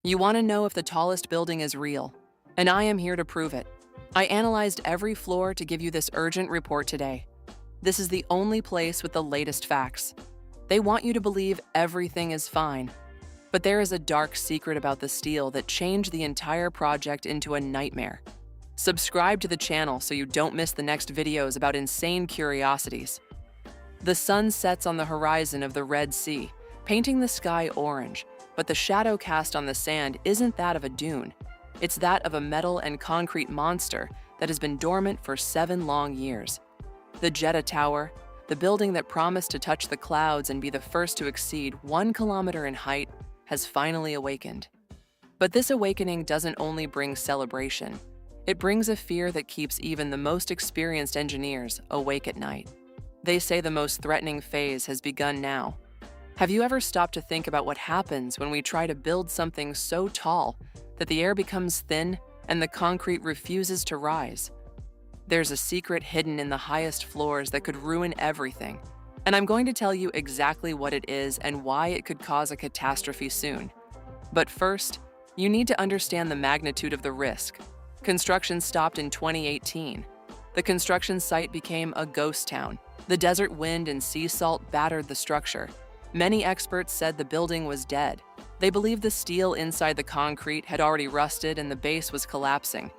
You want to know if the tallest building is real, and I am here to prove it. I analyzed every floor to give you this urgent report today. This is the only place with the latest facts. They want you to believe everything is fine. But there is a dark secret about the steel that changed the entire project into a nightmare. Subscribe to the channel so you don't miss the next videos about insane curiosities. The sun sets on the horizon of the Red Sea, painting the sky orange, but the shadow cast on the sand isn't that of a dune. It's that of a metal and concrete monster that has been dormant for 7 long years. The Jeddah Tower, the building that promised to touch the clouds and be the first to exceed 1 kilometer in height, has finally awakened. But this awakening doesn't only bring celebration. It brings a fear that keeps even the most experienced engineers awake at night. They say the most threatening phase has begun now. Have you ever stopped to think about what happens when we try to build something so tall that the air becomes thin and the concrete refuses to rise? There's a secret hidden in the highest floors that could ruin everything. And I'm going to tell you exactly what it is and why it could cause a catastrophe soon. But first, you need to understand the magnitude of the risk. Construction stopped in 2018. The construction site became a ghost town. The desert wind and sea salt battered the structure. Many experts said the building was dead. They believed the steel inside the concrete had already rusted and the base was collapsing.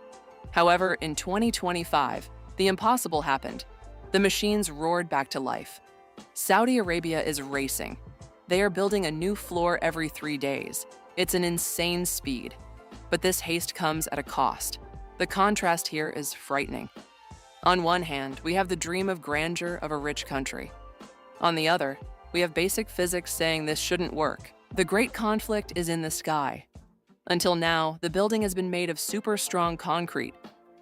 However, in 2025, the impossible happened. The machines roared back to life. Saudi Arabia is racing. They are building a new floor every 3 days. It's an insane speed. But this haste comes at a cost. The contrast here is frightening. On one hand, we have the dream of grandeur of a rich country. On the other, we have basic physics saying this shouldn't work. The great conflict is in the sky. Until now, the building has been made of super strong concrete,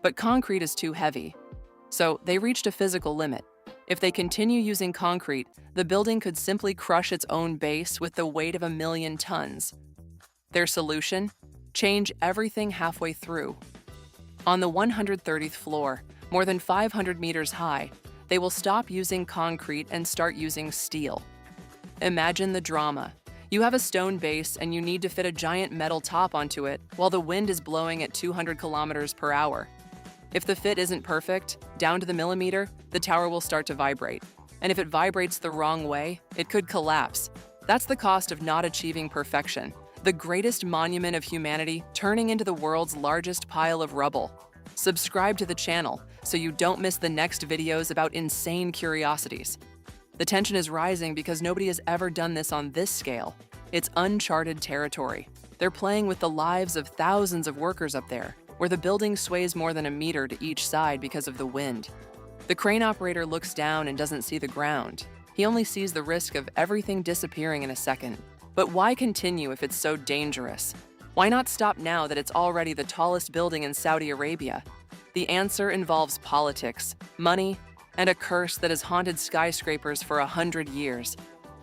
but concrete is too heavy. So they reached a physical limit. If they continue using concrete, the building could simply crush its own base with the weight of 1,000,000 tons. Their solution? Change everything halfway through. On the 130th floor, more than 500 meters high, they will stop using concrete and start using steel. Imagine the drama. You have a stone base and you need to fit a giant metal top onto it while the wind is blowing at 200 kilometers per hour. If the fit isn't perfect, down to the millimeter, the tower will start to vibrate. And if it vibrates the wrong way, it could collapse. That's the cost of not achieving perfection. The greatest monument of humanity turning into the world's largest pile of rubble. Subscribe to the channel so you don't miss the next videos about insane curiosities. The tension is rising because nobody has ever done this on this scale. It's uncharted territory. They're playing with the lives of thousands of workers up there, where the building sways more than a meter to each side because of the wind. The crane operator looks down and doesn't see the ground. He only sees the risk of everything disappearing in a second. But why continue if it's so dangerous? Why not stop now that it's already the tallest building in Saudi Arabia? The answer involves politics, money, and a curse that has haunted skyscrapers for 100 years.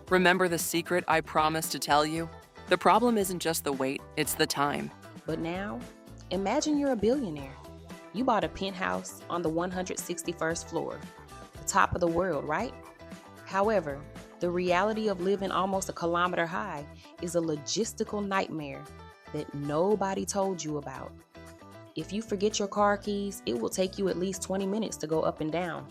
Remember the secret I promised to tell you? The problem isn't just the weight, it's the time. But now, imagine you're a billionaire. You bought a penthouse on the 161st floor, the top of the world, right? However, the reality of living almost a kilometer high is a logistical nightmare that nobody told you about. If you forget your car keys, it will take you at least 20 minutes to go up and down.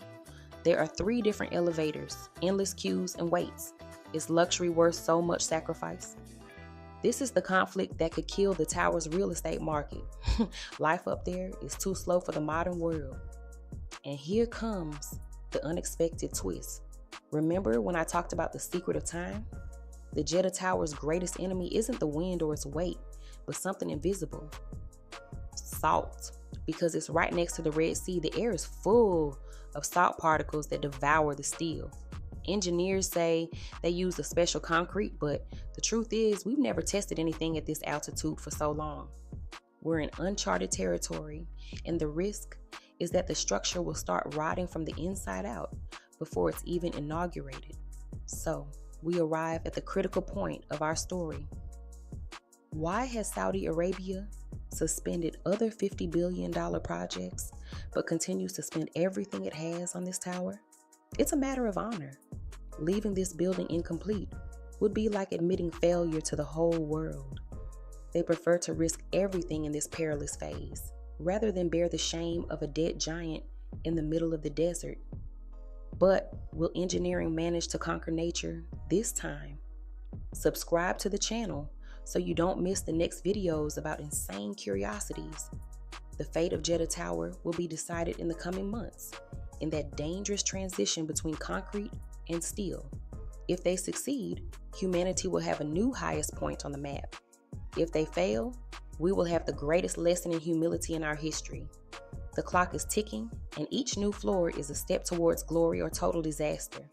There are 3 different elevators, endless queues, and waits. Is luxury worth so much sacrifice? This is the conflict that could kill the tower's real estate market. Life up there is too slow for the modern world. And here comes the unexpected twist. Remember when I talked about the secret of time? The Jeddah Tower's greatest enemy isn't the wind or its weight, but something invisible. Salt. Because it's right next to the Red Sea, the air is full of salt particles that devour the steel. Engineers say they use a special concrete, but the truth is we've never tested anything at this altitude for so long. We're in uncharted territory, and the risk is that the structure will start rotting from the inside out before it's even inaugurated. So we arrive at the critical point of our story. Why has Saudi Arabia suspended other $50 billion projects, but continues to spend everything it has on this tower? It's a matter of honor. Leaving this building incomplete would be like admitting failure to the whole world. They prefer to risk everything in this perilous phase, rather than bear the shame of a dead giant in the middle of the desert. But will engineering manage to conquer nature this time? Subscribe to the channel so you don't miss the next videos about insane curiosities. The fate of Jeddah Tower will be decided in the coming months, in that dangerous transition between concrete and steel. If they succeed, humanity will have a new highest point on the map. If they fail, we will have the greatest lesson in humility in our history. The clock is ticking, and each new floor is a step towards glory or total disaster.